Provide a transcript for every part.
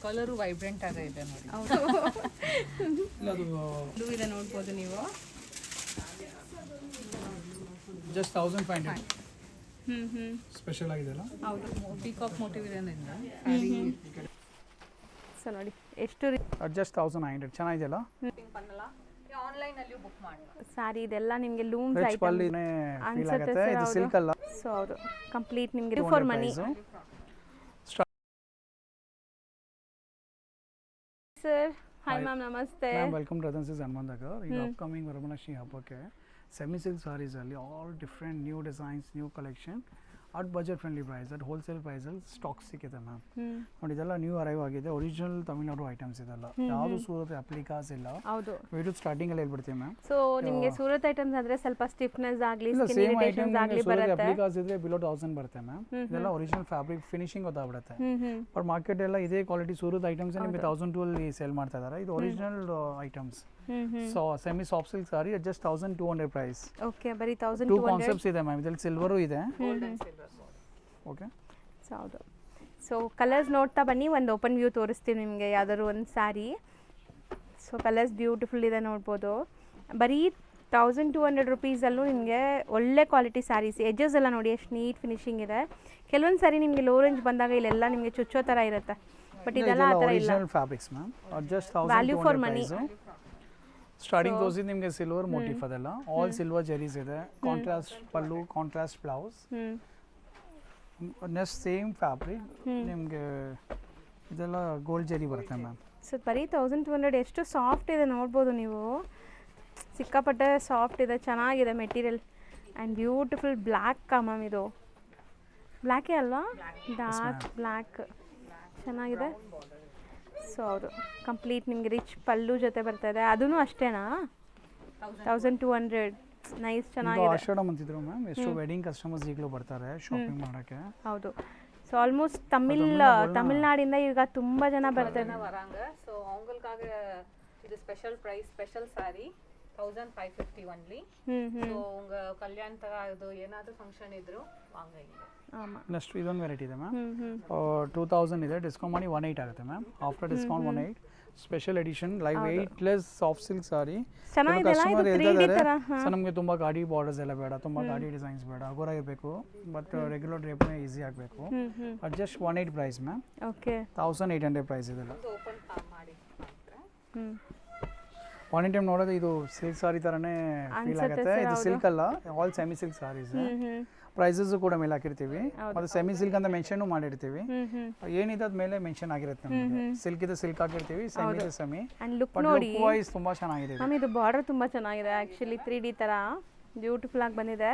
Colour vibrant ಆಗ ಇದೆ ನೋಡಿ. ಅದು ಬ್ಲೂ ಇದೆ ನೋಡ್ಬೋದು ನೀವು. ಜಸ್ಟ್ 1500 ಸ್ಪೆಷಲ್ ಆಗಿದೆಲ್ಲ. ಹೌದು, ಪೀಕಾಕ್ ಮೋಟಿವ್ ಇರೋದ್ರಿಂದ ಸೊ ನೋಡಿ ಎಷ್ಟು ಜಸ್ಟ್ 1500 ಚೆನ್ನಾಗಿದೆಯಲ್ಲ. ಆನ್ಲೈನ್ ಅಲ್ಲಿ ಬುಕ್ ಮಾಡಿ ಸಾರಿ ಇದೆಲ್ಲ ನಿಮಗೆ ಲೂಮ್ಸ್ ರಿಚ್ ಐಟಮ್ ಪಲ್ಲಿನೇ ಫೀಲ್ ಆಗುತ್ತೆ. ಇದು ಸಿಲ್ಕ್ ಅಲ್ಲ. ಸೊ ಹೌದು ಕಂಪ್ಲೀಟ್ ನಿಮಗೆ for money. Sir hi ma'am, ನಮಸ್ತೆ. Welcome to Ratan silks Hanumanthanagar. ಈಗ ಅಪ್ಕಮಿಂಗ್ ವರಮಹಾಲಕ್ಷ್ಮಿ ಹಬ್ಬಕ್ಕೆ ಸೆಮಿ ಸಿಲ್ಕ್ ಸಾರೀಸ್ ಅಲ್ಲಿ all different new designs, new collection at budget friendly price, at wholesale ಪ್ರೈಸಲ್ಲಿ ಸ್ಟಾಕ್ ಸಿಕ್ಕಿದೆ ಮ್ಯಾಮ್. ನೋಡಿ ಇದೆಲ್ಲ ನ್ಯೂ ಅರೈವ್ ಆಗಿದೆ. ಒರಿಜಿನಲ್ ತಮಿಳ್ನಾಡು ಐಟಮ್ಸ್ ಇದೆಲ್ಲ, ಯಾವುದು ಸೂರತ್ ಅಪ್ಲಿಕಾಸ್ ಇಲ್ಲ. ಹೌದು, ವಿಡಿಯೋ ಸ್ಟಾರ್ಟಿಂಗ್ ಅಲ್ಲಿ ಹೇಳ್ಬಿಡ್ತೀವಿ ಮ್ಯಾಮ್. ಸೊ ನಿಮಗೆ ಸೂರತ್ ಐಟಮ್ಸ್ ಅಂದ್ರೆ ಸ್ವಲ್ಪ ಸ್ಟಿಫ್ನೆಸ್ ಆಗಲಿ, ಇಲ್ಲ ಸ್ಕಿನ್ ಸೇಮ್ ಐಟಮ್ ಇರಿಟೇಷನ್ಸ್ ಆಗಲಿ ಸೂರತ್ ಬರುತ್ತೆ. ಅಪ್ಲಿಕಾಸ್ ಇದ್ರೆ ಬಿಲೋ 1000 ಬರುತ್ತೆ ಮ್ಯಾಮ್. ಇದೆಲ್ಲ ಒರಿಜಿನಲ್ ಫ್ಯಾಬ್ರಿಕ್ ಫಿನಿಶಿಂಗ್ ಗೊತ್ತಾಗ್ಬಿಡುತ್ತೆ. ಬಟ್ ಮಾರ್ಕೆಟ್ ಎಲ್ಲ ಇದೇ ಕ್ವಾಲಿಟಿ ಸೂರತ್ ಐಟಮ್ಸ್ ನಿಮಗೆ 1002 ಅಲ್ಲಿ ಸೇಲ್ ಮಾಡ್ತಾ ಇದ್ದಾರೆ. ಇದು original items. So semi soft silk sari just 1200 price. Okay, ಬರೀ ಟೂ 1200. ಕಾನ್ಸೆಪ್ಟ್ಸ್ ಇದೆ ಮ್ಯಾಮ್. ಇದರಲ್ಲಿ ಸಿಲ್ವರು ಇದೆ. ಓಕೆ, ಸೊ ಹೌದು. ಸೊ ಕಲರ್ಸ್ ನೋಡ್ತಾ ಬನ್ನಿ, ಒಂದು ಓಪನ್ ವ್ಯೂ ತೋರಿಸ್ತೀವಿ ನಿಮಗೆ ಯಾವ್ದಾದ್ರು ಒಂದು ಸ್ಯಾರಿ. ಸೊ ಕಲರ್ಸ್ ಬ್ಯೂಟಿಫುಲ್ ಇದೆ ನೋಡ್ಬೋದು. ಬರೀ 1200 ರುಪೀಸಲ್ಲೂ ನಿಮಗೆ ಒಳ್ಳೆ ಕ್ವಾಲಿಟಿ ಸ್ಯಾರೀಸ್. ಎಡ್ಜಸ್ ಎಲ್ಲ ನೋಡಿ ಎಷ್ಟು ನೀಟ್ ಫಿನಿಶಿಂಗ್ ಇದೆ. ಕೆಲವೊಂದು ಸಾರಿ ನಿಮಗೆ ಲೋ ರೇಂಜ್ ಬಂದಾಗ ಇಲ್ಲೆಲ್ಲ ನಿಮಗೆ ಚುಚ್ಚೋ ಥರ ಇರುತ್ತೆ, ಬಟ್ ಇದೆಲ್ಲ ಆ ಥರ ಇಲ್ಲ. Original fabrics ma'am. Just value for money. Starting ತೋರಿಸಿ ನಿಮಗೆ ಸಿಲ್ವರ್ ಮೋಟಿಫ್ ಅದೆಲ್ಲ ಆಲ್ ಸಿಲ್ವರ್ ಜೆರೀಸ್ ಇದೆ. Contrast pallu, contrast blouse, next same fabric ನಿಮಗೆ ಇದೆಲ್ಲ ಗೋಲ್ಡ್ ಜೆರಿ ಬರುತ್ತೆ ಮ್ಯಾಮ್. ಸೊ ಬರೀ 1200. ಎಷ್ಟು ಸಾಫ್ಟ್ ಇದೆ ನೋಡ್ಬೋದು ನೀವು, ಸಿಕ್ಕಾಪಟ್ಟೆ ಸಾಫ್ಟ್ ಇದೆ, ಚೆನ್ನಾಗಿದೆ material. And beautiful black ma'am, ಇದು ಬ್ಲ್ಯಾಕೇ ಅಲ್ವಾ? ಡಾರ್ಕ್ ಬ್ಲ್ಯಾಕ್ ಚೆನ್ನಾಗಿದೆ. ಸೊ ಹೌದು, ಕಂಪ್ಲೀಟ್ ನಿಮಗೆ ರಿಚ್ ಪಲ್ಲು ಜೊತೆ ಬರ್ತಾ ಇದೆ. ಅದೂ ಅಷ್ಟೇನಾ? 1200. ನೈಸ್, ಚೆನ್ನಾಗಿದೆ. ಆಷಾಢ ಮಂತಿದ್ರು ಮ್ಯಾಮ್. ಎಷ್ಟು ವೆಡ್ಡಿಂಗ್ ಕಸ್ಟಮರ್ಸ್ ಈಗಲೂ ಬರ್ತಾರೆ ಶಾಪಿಂಗ್ ಮಾಡೋಕ್ಕೆ. ಹೌದು, ಸೊ ಆಲ್ಮೋಸ್ಟ್ ತಮಿಳ್ನಾಡಿಂದ ಈಗ ತುಂಬ ಜನ ಬರ್ತಾರೆ. ವರಾಂಗ. ಸೊ ಅವங்களுக்காக இது special price, special sari 1550 only. So ಉಂಗ ಕಲ್ಯಾಣ ಇದು ಏನಾದರೂ ಫಂಕ್ಷನ್ ಇದ್ರು ವಾಂಗ ಇದೆ. ನೆಕ್ಸ್ಟ್ ಇದೊಂದು ವೆರೈಟಿ ಇದೆ ಮ್ಯಾಮ್. 2000 ಇದೆ, ಡಿಸ್ಕೌಂಟ್ ಮಾಡಿ 18 ಆಗುತ್ತೆ ma'am. After discount 18. Special edition live 8 soft silk sari. Customer ಹೇಳ್ತಿದ್ದಾರೆ ಸೊ ನಮಗೆ ತುಂಬ ಗಾಡಿ ಬಾರ್ಡರ್ಸ್ ಎಲ್ಲ ಬೇಡ, ತುಂಬ ಗಾಡಿ ಡಿಸೈನ್ಸ್ ಬೇಡ, ಹಗುರ ಇರಬೇಕು, ಬಟ್ ರೆಗ್ಯುಲರ್ ಡ್ರೇಪ್ನೇ ಈಸಿ ಆಗಬೇಕು. At just 18 price ma'am. Okay, 1800 price ಇದೆಲ್ಲ. ಓಪನ್ ಮಾಡಿ ಒನ್ ಟೈಮ್ ನೋಡೋದು ಇದು ಸಿಲ್ಕ್ ಸಾರಿ ಥರನೇ ಫೀಲ್ ಆಗುತ್ತೆ. ಇದು ಸಿಲ್ಕ್ ಅಲ್ಲ, all semi silk saris. Prices ಕೂಡ ಮೇಲೆ ಹಾಕಿರ್ತೀವಿ, ಮತ್ತು ಸೆಮಿ ಸಿಲ್ಕ್ ಅಂತ ಮೆನ್ಷನ್ ಮಾಡಿರ್ತೀವಿ. ಏನಿದೆ ಅದ ಮೇಲೆ ಮೆನ್ಷನ್ ಆಗಿರುತ್ತೆ ನಮಗೆ. ಸಿಲ್ಕ್ ಇದೆ ಸಿಲ್ಕ್ ಹಾಕಿರ್ತೀವಿ, ಸೆಮಿ ಇದೆ ಸೆಮಿ. ಆ್ಯಂಡ್ ಲುಕ್ ನೋಡಿ, ಲುಕ್ ವೈಸ್ ತುಂಬ ಚೆನ್ನಾಗಿದೆ. ಮ್ಯಾಮ್ ಇದು ಬಾರ್ಡರ್ ತುಂಬ ಚೆನ್ನಾಗಿದೆ ಆ್ಯಕ್ಚುಲಿ, 3D ಥರ ಬ್ಯೂಟಿಫುಲ್ ಆಗಿ ಬಂದಿದೆ.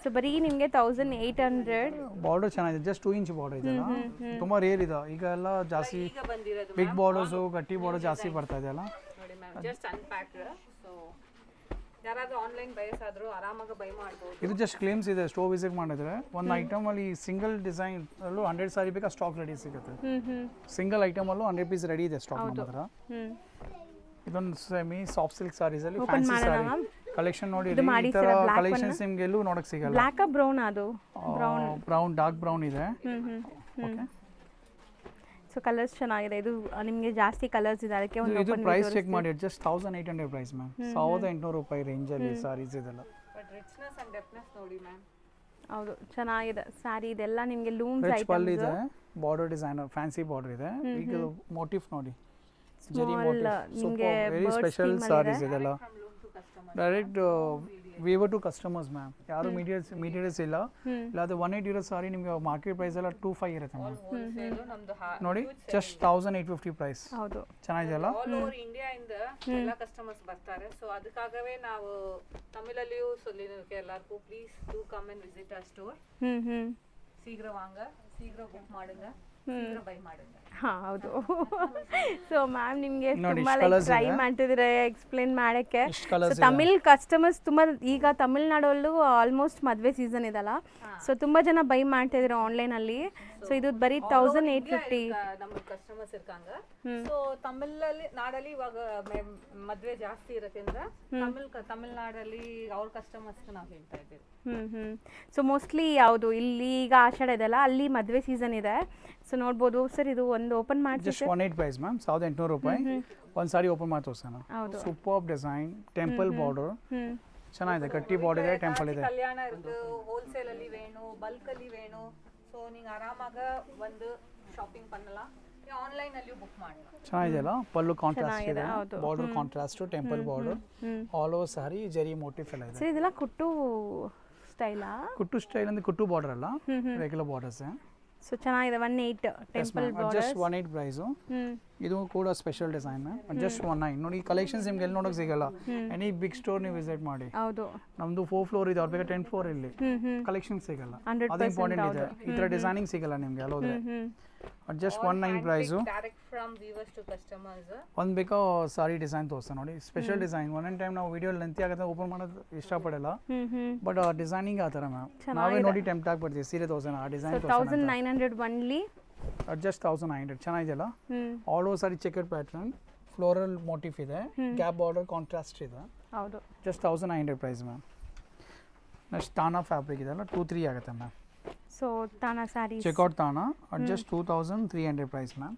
ಸೊ ಬರೀ ನಿಮಗೆ 1800. ಬಾರ್ಡರ್ ಚೆನ್ನಾಗಿದೆ, ಜಸ್ಟ್ 2 ಇಂಚ್ ಬಾರ್ಡರ್ ಇದೆಲ್ಲ. ತುಂಬ ರೇರ್ ಇದೆ ಈಗ ಎಲ್ಲ ಜಾಸ್ತಿ. ಬಿಗ್ ಬಾರ್ಡರ್ಸು, ಗಟ್ಟಿ ಬಾರ್ಡರ್ ಜಾಸ್ತಿ ಬರ್ತಾ ಇದೆ ಅಲ್ಲ. ನೋಡಿ ಮ್ಯಾಮ್, ಜಸ್ಟ್ ಅನ್ಪ್ಯಾಕ್ಡ್. ಸೊ ಯಾರಾದರೂ ಆನ್ಲೈನ್ ಬಯಸ್ ಆದರೂ ಆರಾಮಾಗಿ ಬೈ ಮಾಡ್ಬೋದು. ಇದು ಜಸ್ಟ್ ಕ್ಲೇಮ್ಸ್ ಇದೆ. ಸ್ಟೋರ್ ವಿಸಿಟ್ ಮಾಡಿದ್ರೆ ಒಂದು ಐಟಮ್ ಅಲ್ಲಿ ಸಿಂಗಲ್ ಡಿಸೈನ್ ಅಲ್ಲೂ 100 ಸಾರಿ ಬೇಕಾ ಸ್ಟಾಕ್ ರೆಡಿ ಸಿಗುತ್ತೆ. ಸಿಂಗಲ್ ಐಟಮ್ ಅಲ್ಲೂ 100 ಪೀಸ್ ರೆಡಿ ಇದೆ ಸ್ಟಾಕ್ ನಮ್ಮ ಹತ್ರ. ಇದೊಂದು ಸೆಮಿ ಸಾಫ್ಟ್ ಸಿಲ್ಕ್ ಸಾರೀಸ್ ಅಲ್ಲಿ ಫ್ಯಾನ್ಸಿ ಸಾರಿ ಕಲೆಕ್ಷನ್ ನೋಡಿ. ಈ ತರ ಕಲೆಕ್ಷನ್ಸ್ ನಿಮಗೆ ಎಲ್ಲೂ ನೋಡಕ್ ಸಿಗಲ್ಲ. ಬ್ಲ್ಯಾಕ್ ಬ್ರೌನ್, ಅದು ಬ್ರೌನ್ ಡಾರ್ಕ್ ಬ್ರೌನ್ ಇದೆ. ಓಕೆ, ಸೊ ಕಲರ್ಸ್ ಚೆನ್ನಾಗಿದೆ. ಇದು ನಿಮಗೆ ಜಾಸ್ತಿ ಕಲರ್ಸ್ ಇದೆ, ಅದಕ್ಕೆ ಒಂದು ಇದು ಪ್ರೈಸ್ ಚೆಕ್ ಮಾಡಿ. Just 1800 price ma'am. 1800 ರೂಪಾಯಿ ರೇಂಜ್ ಅಲ್ಲಿ ಸಾರೀಸ್ ಇದೆಲ್ಲ. ಬಟ್ ರಿಚ್ನೆಸ್ ಅಂಡ್ ಡೆಪ್ನೆಸ್ ನೋಡಿ ಮ್ಯಾಮ್. ಹೌದು, ಚೆನ್ನಾಗಿದೆ ಸ್ಯಾರಿ. ಇದೆಲ್ಲ ನಿಮಗೆ ಲೂಮ್ಸ್ ರಿಚ್ ಪಲ್ಲು ಇದೆ, ಬಾರ್ಡರ್ ಡಿಸೈನ್ ಫ್ಯಾನ್ಸಿ ಬಾರ್ಡರ್ ಇದೆ. ಈಗ ಮೋಟಿಫ್ ನೋಡಿ, ಜರಿ ಮೋಟಿಫ್, ನಿಮಗೆ ವೆರಿ ಸ್ಪೆಷಲ್ ಸಾರೀಸ್ ಇದೆಲ್ಲ. Direct weaver to customers ma'am. ಯಾರು ಮೀಡಿಯೇಟರ್ಸ್ ಇಲ್ಲ. ಇಲ್ಲಾಂದ್ರೆ 180 ಇರೋ ಸಾರಿ ನಿಮಗೆ ಮಾರ್ಕೆಟ್ ಪ್ರೈಸ್ ಎಲ್ಲ 25 ಇರುತ್ತೆ ಮ್ಯಾಮ್. ನೋಡಿ ಜಸ್ಟ್ 1850 ಪ್ರೈಸ್. ಹೌದು, ಚೆನ್ನಾಗಿದೆಯಲ್ಲ. ಆಲ್ ಓವರ್ ಇಂಡಿಯಾ ಇಂದ ಎಲ್ಲ ಕಸ್ಟಮರ್ಸ್ ಬರ್ತಾರೆ. ಸೊ ಅದಕ್ಕಾಗವೇ ನಾವು ತಮಿಳಲ್ಲಿಯೂ சொல்லிருக்கேன் ಎಲ್ಲರಿಗೂ, please do come and visit hour store. ಶೀಘ್ರ ವಾಂಗ, ಶೀಘ್ರ ಬುಕ್ ಮಾಡುங்க, ಶೀಘ್ರ ಬೈ ಮಾಡುங்க. ಹಾಂ ಹೌದು. ಸೊ ಮ್ಯಾಮ್ ನಿಮಗೆ ತುಂಬ ಟ್ರೈ ಮಾಡ್ತಿದ್ರೆ ಎಕ್ಸ್ಪ್ಲೇನ್ ಮಾಡೋಕ್ಕೆ. ತಮಿಳ್ ಕಸ್ಟಮರ್ಸ್ ತುಂಬ, ಈಗ ತಮಿಳ್ನಾಡಲ್ಲೂ ಆಲ್ಮೋಸ್ಟ್ ಮದುವೆ ಸೀಸನ್ ಇದಲ್ಲ, ಸೊ ತುಂಬ ಜನ ಬೈ ಮಾಡ್ತಿದ್ರು ಆನ್ಲೈನಲ್ಲಿ. ಸೊ ಇದು ಬರೀ 1850 ನಮ್ಮ ಕಸ್ಟಮರ್ಸ್ ಇರ್ಕಾಂಗ. ಸೊ ನಾಡಲ್ಲಿ ಇವಾಗ ಮದುವೆ ಜಾಸ್ತಿ ಇರೋದ್ರಿಂದ ತಮಿಳ್ನಾಡಲ್ಲಿ ಅವ್ರ ಕಸ್ಟಮರ್ಸ್ಗೆ ನಾವು ಹೇಳ್ತಾ ಇದ್ದೀವಿ. ಸೊ ಮೋಸ್ಟ್ಲಿ ಯಾವುದು ಇಲ್ಲಿ ಈಗ ಆಷಾಢ ಇದೆಲ್ಲ, ಅಲ್ಲಿ ಮದುವೆ ಸೀಸನ್ ಇದೆ. ಸೊ ನೋಡ್ಬೋದು ಸರ್, ಇದು 1 ಒಂದು ಓಪನ್ ಮಾಡಿ ಜಸ್ಟ್ 18 ಪ್ರೈಸ್ ಮ್ಯಾಮ್ 1800 ರೂಪಾಯಿ ಒಂದು ಸಾರಿ ಓಪನ್ ಮಾಡಿ ತೋರಿಸೋಣ. ಹೌದು. ಸೂಪರ್ ಡಿಸೈನ್ ಟೆಂಪಲ್ ಬಾರ್ಡರ್ ಚೆನ್ನಾಗಿದೆ, ಗಟ್ಟಿ ಬಾರ್ಡರ್ ಇದೆ, ಟೆಂಪಲ್ ಇದೆ. ಕಲ್ಯಾಣ ಇருக்கு, ಹೋಲ್ಸೇಲ್ ಅಲ್ಲಿ ವೇಣು, ಬಲ್ಕ್ ಅಲ್ಲಿ ವೇಣು. ಸೊ ನೀವು ಆರಾಮಾಗ ಒಂದು ಶಾಪಿಂಗ್ பண்ணலாம், ಆನ್ಲೈನ್ ಅಲ್ಲಿ ಬುಕ್ ಮಾಡலாம். ಚೆನ್ನಾಗಿದೆಯಲ್ಲ, ಪಲ್ಲು ಕಾಂಟ್ರಾಸ್ಟ್ ಇದೆ, border contrast, temple border, all over sari zari motif ಎಲ್ಲ ಇದೆ. ಸರ್ ಇದೆಲ್ಲ ಕುಟ್ಟು ಸ್ಟೈಲಾ? ಕುಟ್ಟು ಸ್ಟೈಲ್ ಅಂದ್ರೆ ಕುಟ್ಟು ಬಾರ್ಡರ್ ಅಲ್ಲ, ರೆಗ್ಯುಲರ್ ಬಾರ್ಡರ್ಸ್. ಸೊ ಚೆನ್ನಾಗಿದೆ. 18 ಟೆಂಪಲ್ ಬಾರ್ಡರ್, ಜಸ್ಟ್ 18 ಪ್ರೈಸ್. ಇದು ಕೂಡ ಸ್ಪೆಷಲ್ ಡಿಸೈನ್ ಮ್ಯಾಮ್, ಜಸ್ಟ್ 19. ನೋಡಿ ಕಲೆಕ್ಷನ್ಸ್ ನಿಮ್ಗೆ ಎಲ್ಲಿ ನೋಡೋಕೆ ಸಿಗಲ್ಲ, ಎನಿ ಬಿಗ್ ಸ್ಟೋರ್ ನೀವು ವಿಸಿಟ್ ಮಾಡಿ. ಹೌದು, ನಮ್ದು 4 ಫ್ಲೋರ್ ಇದೆ, ಅವ್ರ ಬೇಕಾದ್ರೆ 10 ಫ್ಲೋರ್ ಇಲ್ಲಿ ಕಲೆಕ್ಷನ್ ಸಿಗಲ್ಲ, ಅದು ಇಂಪಾರ್ಟೆಂಟ್ ಇದೆ. ಈ ತರ ಡಿಸೈನಿಂಗ್ ಸಿಗಲ್ಲ ನಿಮ್ಗೆ ಅಲ್ಲೋದ್ರೆ. Just 19 price. Direct from weavers to customers. ಒಂದು ಬೇಕಾ ಸಾರಿ ಡಿಸೈನ್ ತೋರಿಸ್ತಾ ನೋಡಿ, ಸ್ಪೆಷಲ್ ಡಿಸೈನ್. ಒಂದೊಂದು ಟೈಮ್ ನಾವು ವಿಡಿಯೋ ಲೆಂತಿ ಆಗುತ್ತೆ, ಓಪನ್ ಮಾಡೋದು ಇಷ್ಟಪಡಲ್ಲ, ಬಟ್ ಡಿಸೈನಿಂಗ್ ಆ ಥರ ಮ್ಯಾಮ್ ನಾವೇ ನೋಡಿ ಟೆಂಪ್ಟ್ ಆಗ್ಬಿಡ್ತೀವಿ ಸೀರೆ ತೋರಿಸೋಣ, ಆ ಡಿಸೈನ್ 1900 ಒನ್ಲಿ. ಜಸ್ಟ್ 1900 ಚೆನ್ನಾಗಿದೆಯಲ್ಲ, all over sari checker pattern, floral motif ಇದೆ, ಗ್ಯಾಪ್ ಬಾರ್ಡರ್ ಕಾಂಟ್ರಾಸ್ಟ್ ಇದೆ. ಹೌದು, ಜಸ್ಟ್ 1900 ಪ್ರೈಸ್ ಮ್ಯಾಮ್. ನೆಕ್ಸ್ಟ್ ತಾನಾ ಫ್ಯಾಬ್ರಿಕ್ ಇದೆಲ್ಲ 2-3 ಆಗುತ್ತೆ ಮ್ಯಾಮ್. ಸೊ ತಾನಾ ಸ್ಯಾರೀಸ್, ಚೆಕ್ಔಟ್ ತಾನಾ ಜಸ್ಟ್ 2300 ಪ್ರೈಸ್ ಮ್ಯಾಮ್.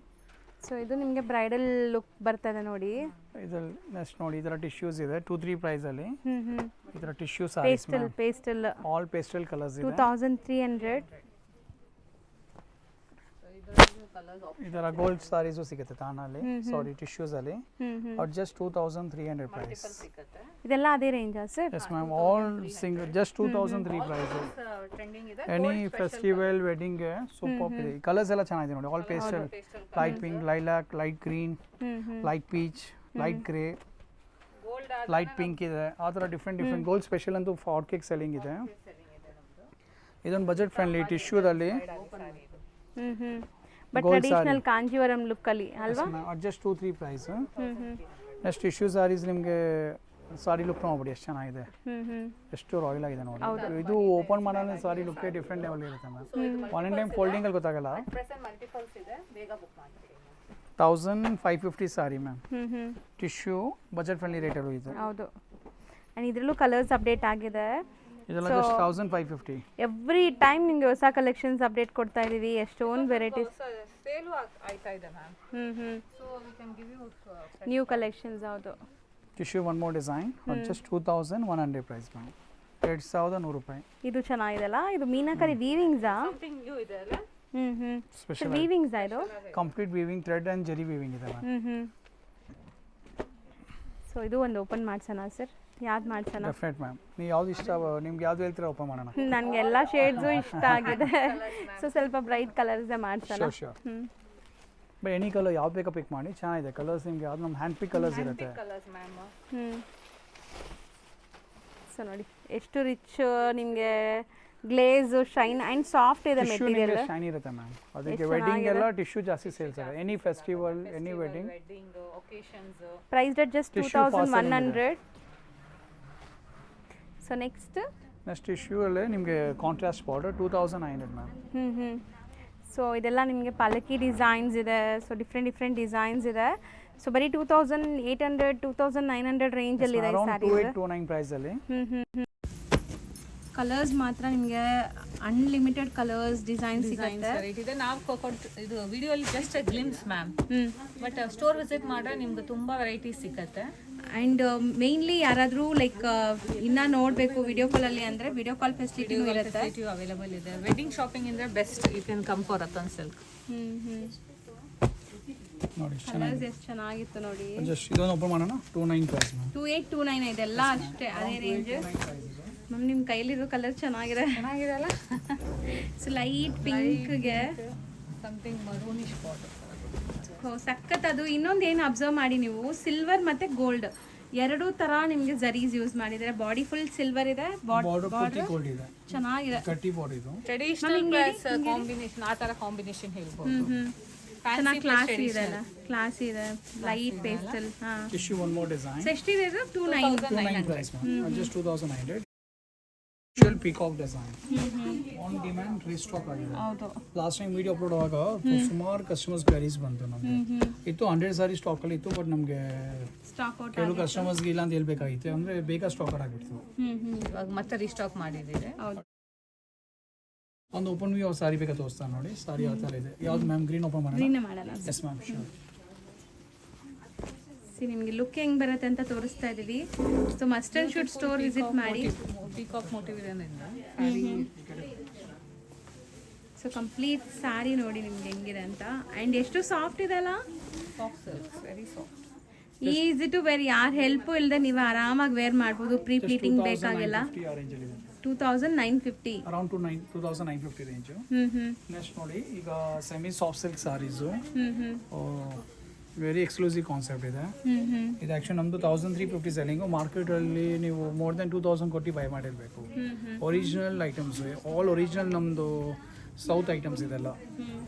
ಸೊ ಇದು ನಿಮಗೆ ಬ್ರೈಡಲ್ ಲುಕ್ ಬರ್ತದೆ ನೋಡಿ. ಇದ್ರಲ್ಲಿ ನೆಕ್ಸ್ಟ್ ನೋಡಿ, ಇದರ ಟಿಶ್ಯೂಸ್ ಇದೆ 2-3 ಪ್ರೈಸಲ್ಲಿ. ಇದರ tissue sarees pastel all pastel colours ಇದೆ, 2300. ಇದರ ಗೋಲ್ಡ್ ಸಾರೀಸು ಸಿಗುತ್ತೆ ತಾನಲ್ಲಿ, ಸಾರಿ ಟಿಶ್ಯೂಸ್ ಅಲ್ಲಿ. Just 2300 price. ಇದೆಲ್ಲ ಅದೇ ರೇಂಜಾ sir? Yes ma'am, all single just 2003 price. Trending ಇದೆ, ಎನಿ ಫೆಸ್ಟಿವಲ್ ವೆಡ್ಡಿಂಗ್ ಸೂಪರ್ ಇದೆ. ಕಲರ್ಸ್ ಎಲ್ಲ ಚೆನ್ನಾಗಿದೆ ನೋಡಿ, all pastel, light pink, lilac, light green, light peach, light grey, gold light pink ಇದೆ. ಆ ಥರ ಡಿಫ್ರೆಂಟ್ ಗೋಲ್ಡ್ ಸ್ಪೆಷಲ್ ಅಂತೂ ಫಾರ್ ಕೇಕ್ ಸೆಲ್ಲಿಂಗ್ ಇದೆ. ಇದೊಂದು ಬಜೆಟ್ ಫ್ರೆಂಡ್ಲಿ ಟಿಶ್ಯೂದಲ್ಲಿ, ಬಟ್ ಟ್ರೆಡಿಷನಲ್ ಕಾಂಜೀವರಂ ಲುಕ್ ಅಲ್ಲಿ ಅಲ್ವಾ? Just 2-3 price. Next tissue sarees ನಿಮಗೆ ಸಾರಿ ಲುಕ್ ನೋಡ್ಬಿಡಿ ಎಷ್ಟು ಚೆನ್ನಾಗಿದೆ, ಎಷ್ಟು ರಾಯಲ್ ಆಗಿದೆ ನೋಡಿ. ಇದು ಓಪನ್ ಮಾಡೋಣ ಸಾರಿ ಲುಕ್ ಡಿಫ್ರೆಂಟ್ ಲೆವೆಲ್ ಇರುತ್ತೆ ಮ್ಯಾಮ್. ಒನ್ ಟೈಮ್ ಫೋಲ್ಡಿಂಗ್ ಅಲ್ಲಿ ಗೊತ್ತಾಗಲ್ಲ. ಪ್ರೆಸೆಂಟ್ ಮಲ್ಟಿಪಲ್ಸ್ ಇದೆ, ಬೇಗ ಬುಕ್ ಮಾಡ್ತೀವಿ. 1550 sorry ma'am, tissue budget friendly rate ಅಲ್ಲೂ ಇದೆ. ಹೌದು, ಅಂಡ್ ಇದರಲ್ಲೂ ಕಲರ್ಸ್ ಅಪ್ಡೇಟ್ ಆಗಿದೆ. ಇದೆಲ್ಲ ಜಸ್ಟ್ 1550. ಎವ್ರಿ ಟೈಮ್ ನಿಮಗೆ ಹೊಸ ಕಲೆಕ್ಷನ್ಸ್ ಅಪ್ಡೇಟ್ ಕೊಡ್ತಾ ಇದೀವಿ, ಎಷ್ಟೊಂದು ವೆರೈಟೀಸ್ ಸೇಲು ಆಯ್ತಾ ಇದೆ ma'am. So we can give you new collections. ಹೌದು, tissue one more design just 2100 price ma'am, 2100 ರೂಪಾಯಿ. ಇದು ಚೆನ್ನಾಗಿದೆಲ್ಲ, ಇದು ಮೀನಾಕರಿ ವೀವಿಂಗ್ಸಾ? ಸಮಥಿಂಗ್ ನ್ಯೂ ಇದೆ ಅಲ್ಲ. ಸ್ಪೆಷಲ್ ವೀವಿಂಗ್ಸಾ ಇದು? ಕಂಪ್ಲೀಟ್ ವೀವಿಂಗ್, ಥ್ರೆಡ್ ಅಂಡ್ ಜರಿ ವೀವಿಂಗ್ ಇದೆ ಮ್ಯಾಮ್. ಸೊ ಇದು ಒಂದು ಓಪನ್ ಮಾಡ್ಸೋಣ ಸರ್? ಯಾವ್ದು ಮಾಡ್ಸೋಣ? ಡೆಫಿನೆಟ್ ಮ್ಯಾಮ್, ನೀವು ಯಾವ್ದು ಇಷ್ಟ, ನಿಮ್ಗೆ ಯಾವ್ದು ಹೇಳ್ತೀರಾ ಓಪನ್ ಮಾಡೋಣ. ನನಗೆ ಎಲ್ಲ ಶೇಡ್ಸು ಇಷ್ಟ ಆಗಿದೆ, ಸೊ ಸ್ವಲ್ಪ ಬ್ರೈಟ್ ಕಲರ್ಸೇ ಮಾಡ್ಸೋಣ. ಶೋರ್ ಬಟ್ ಎನಿ ಕಲರ್ ಯಾವ್ದು ಬೇಕಾ ಪಿಕ್ ಮಾಡಿ, ಚೆನ್ನಾಗಿದೆ ಕಲರ್ಸ್. ನಿಮ್ಗೆ ಯಾವ್ದು ನಮ್ಮ ಹ್ಯಾಂಡ್ ಪಿಕ್ ಕಲರ್ಸ್ ಇರುತ್ತೆ. Colours ma'am. ಸೊ ನೋಡಿ ಎಷ್ಟು ರಿಚ್ ನಿಮಗೆ ಗ್ಲೇಸ್, ಶೈನ್ ಅಂಡ್ ಸಾಫ್ಟ್ ಇದೆ ಮೆಟೀರಿಯಲ್. ಶೈನ್ ಇರುತ್ತೆ ಮ್ಯಾಮ್, ಅದಕ್ಕೆ ವೆಡ್ಡಿಂಗ್ ಎಲ್ಲ ಟಿಶ್ಯೂ ಜಾಸ್ತಿ ಸೇಲ್ಸ್ ಇದೆ. Any festival, any wedding occasions. Priced at just 2100. So next tissue ಅಲ್ಲೇ ನಿಮಗೆ ಕಾಂಟ್ರಾಸ್ಟ್ ಬಾರ್ಡರ್ 2900 ಮ್ಯಾಮ್. ಸೊ ಇದೆಲ್ಲ ನಿಮಗೆ ಪಾಲಕಿ ಡಿಸೈನ್ಸ್ ಇದೆ, ಸೊ ಡಿಫ್ರೆಂಟ್ ಡಿಸೈನ್ಸ್ ಇದೆ. ಸೊ ಬರೀ 2800 2900 ರೇಂಜಲ್ಲಿ ಇದೆ ಸ್ಯಾರೀಸ್. 2829 ಪ್ರೈಸಲ್ಲಿ. ಕಲರ್ಸ್ ಮಾತ್ರ ನಿಮಗೆ ಅನ್ಲಿಮಿಟೆಡ್ ಕಲರ್ಸ್ ಡಿಸೈನ್ ಸಿಗುತ್ತೆ. ಇದೆ ನಾವು ಇದು ವಿಡಿಯೋ ಅಲ್ಲಿ just glimpse ma'am, but store visit ಮಾಡಿದ್ರೆ ನಿಮ್ಗೆ ತುಂಬಾ ವೆರೈಟೀಸ್ ಸಿಗುತ್ತೆ. ಆ್ಯಂಡ್ ಮೇನ್ಲಿ ಯಾರಾದರೂ ಲೈಕ್ ಇನ್ನೂ ನೋಡಬೇಕು ವಿಡಿಯೋ ಕಾಲಲ್ಲಿ ಅಂದರೆ ವಿಡಿಯೋ ಕಾಲ್ ಫೆಸಿಲಿಟಿನೂ ಇರುತ್ತೆ, ಅವೈಲೇಬಲ್ ಇದೆ. ವೆಡ್ಡಿಂಗ್ ಶಾಪಿಂಗ್ ಅಂದರೆ best, you can come for Ratan silk. ನೋಡಿ ಕಲರ್ಸ್ ಎಷ್ಟು ಚೆನ್ನಾಗಿತ್ತು ನೋಡಿ. ಜಸ್ಟ್ ಇದೊಂದು ಓಪನ್ ಮಾಡೋಣ. 29 ಪ್ರೈಸ್ ಮ್ಯಾಮ್, 2829 ಇದೆಲ್ಲ ಅಷ್ಟೇ ಅದೇ ರೇಂಜ್. ಮ್ಯಾಮ್ ನಿಮ್ಮ ಕೈಲಿರೋ ಕಲರ್ ಚೆನ್ನಾಗಿದೆ ಅಲ್ಲ? ಸೊ ಲೈಟ್ ಪಿಂಕ್ಗೆ ಸಮಥಿಂಗ್ ಮರೂನಿಶ್ ಬಾರ್ಡರ್. ಸಖತ್. ಅದು ಇನ್ನೊಂದು ಏನು ಅಬ್ಸರ್ವ್ ಮಾಡಿ ನೀವು, ಸಿಲ್ವರ್ ಮತ್ತು ಗೋಲ್ಡ್ ಎರಡೂ ಥರ ನಿಮಗೆ ಜರೀಸ್ ಯೂಸ್ ಮಾಡಿದ್ದಾರೆ. ಬಾಡಿ ಫುಲ್ ಸಿಲ್ವರ್ ಇದೆ, ಬಾರ್ಡರ್ ಗೋಲ್ಡ್ ಇದೆ, ಚೆನ್ನಾಗಿದೆ. ಕಟ್ಟಿ ಬಾರ್ಡರ್ ಇದು ಟ್ರೆಡಿಷನಲ್ ಪ್ಲಸ್ ಕಾಂಬಿನೇಷನ್, ಆ ಥರ ಕಾಂಬಿನೇಷನ್ ಹೇಳ್ಬೋದು. ಚೆನ್ನಾಗಿ ಕ್ಲಾಸಿ ಇದೆ ಅಲ್ಲ, ಕ್ಲಾಸಿ ಇದೆ, ಲೈಟ್ ಪೇಸ್ಟಲ್. ಹಾಂ, ಟಿಶ್ಯೂ ಒನ್ ಮೋರ್ ಡಿಸೈನ್. ಎಷ್ಟಿದೆ ಇದು? 2900 price ma'am, just 2900. Peacock design on demand restock ಆಗಿದೆ. ಹೌದು, ಲಾಸ್ಟ್ ಟೈಮ್ ವಿಡಿಯೋ ಅಪ್ಲೋಡ್ ಆವಾಗ ಸುಮಾರು ಕಸ್ಟಮರ್ಸ್ ಕ್ವೈರೀಸ್ ಬಂತು ನಮಗೆ. ಇತ್ತು 100 ಸಾರಿ ಸ್ಟಾಕಲ್ಲಿ ಇತ್ತು, ಬಟ್ ನಮಗೆ ಸ್ಟಾಕ್ ಔಟ್ ಕೆಲವು ಕಸ್ಟಮರ್ಸ್ಗೆ ಇಲ್ಲ ಅಂತ ಹೇಳ್ಬೇಕಾಗಿತ್ತು, ಅಂದರೆ ಬೇಗ ಸ್ಟಾಕ್ ಆಗಿಬಿಡ್ತು. ಇವಾಗ ಮತ್ತೆ ರೀಸ್ಟಾಕ್ ಮಾಡಿದ್ದೀರಿ. ಹೌದು. ಒಂದು ಓಪನ್ ವ್ಯೂ ಸಾರಿ ಬೇಕಾ ತೋರಿಸ್ತಾನೆ ನೋಡಿ. ಸಾರಿ ಯಾವ ಥರ ಇದೆ, ಯಾವ್ದು ಮ್ಯಾಮ್ ಗ್ರೀನ್ ಓಪನ್ ಮಾಡೋಣ? ಗ್ರೀನ್ ಮಾಡೋಣ. Yes ma'am sure. ನಿಮಗೆ ಲುಕ್ ಹೆಂಗೆ ಬರುತ್ತೆ ಅಂತ ತೋರಿಸ್ತಾ ಇದ್ದೀವಿ. So must and should store visit ಮಾಡಿ. ಪೀಕಾಕ್ ಮೋಟಿವ್ ಇದೆ. ಸೊ ಕಂಪ್ಲೀಟ್ ಸ್ಯಾರಿ ನೋಡಿ ನಿಮ್ಗೆ ಹೆಂಗಿದೆ ಅಂತ. ಆ್ಯಂಡ್ ಎಷ್ಟು ಸಾಫ್ಟ್ ಇದೆ ಅಲ್ಲ, soft silk, very soft, easy to wear. ಯಾರು ಹೆಲ್ಪು ಇಲ್ಲದೆ ನೀವು ಆರಾಮಾಗಿ ವೇರ್ ಮಾಡ್ಬೋದು. ಪ್ರೀ ಪ್ಲೀಟಿಂಗ್ ಬೇಕಾಗಿಲ್ಲ. 2950 ಅರೌಂಡ್ 2950 ರೇಂಜು. ನೆಕ್ಸ್ಟ್ ನೋಡಿ, ಈಗ ಸೆಮಿ ಸಾಫ್ಟ್ ಸಿಲ್ಕ್ ಸಾರೀಸು, ವೆರಿ ಎಕ್ಸ್ಕ್ಲೂಸಿವ್ ಕಾನ್ಸೆಪ್ಟ್ ಇದೆ. ಇದು ಆ್ಯಕ್ಚುಲಿ ನಮ್ಮದು 1350 ಸೆಲ್ಲಿಂಗು. ಮಾರ್ಕೆಟಲ್ಲಿ ನೀವು ಮೋರ್ ದೆನ್ 2000 ಕೊಟ್ಟು ಬೈ ಮಾಡಿರಬೇಕು. ಒರಿಜಿನಲ್ ಐಟಮ್ಸ್, ಆಲ್ ಒರಿಜಿನಲ್ ನಮ್ಮದು ಸೌತ್ ಐಟಮ್ಸ್ ಇದೆಲ್ಲ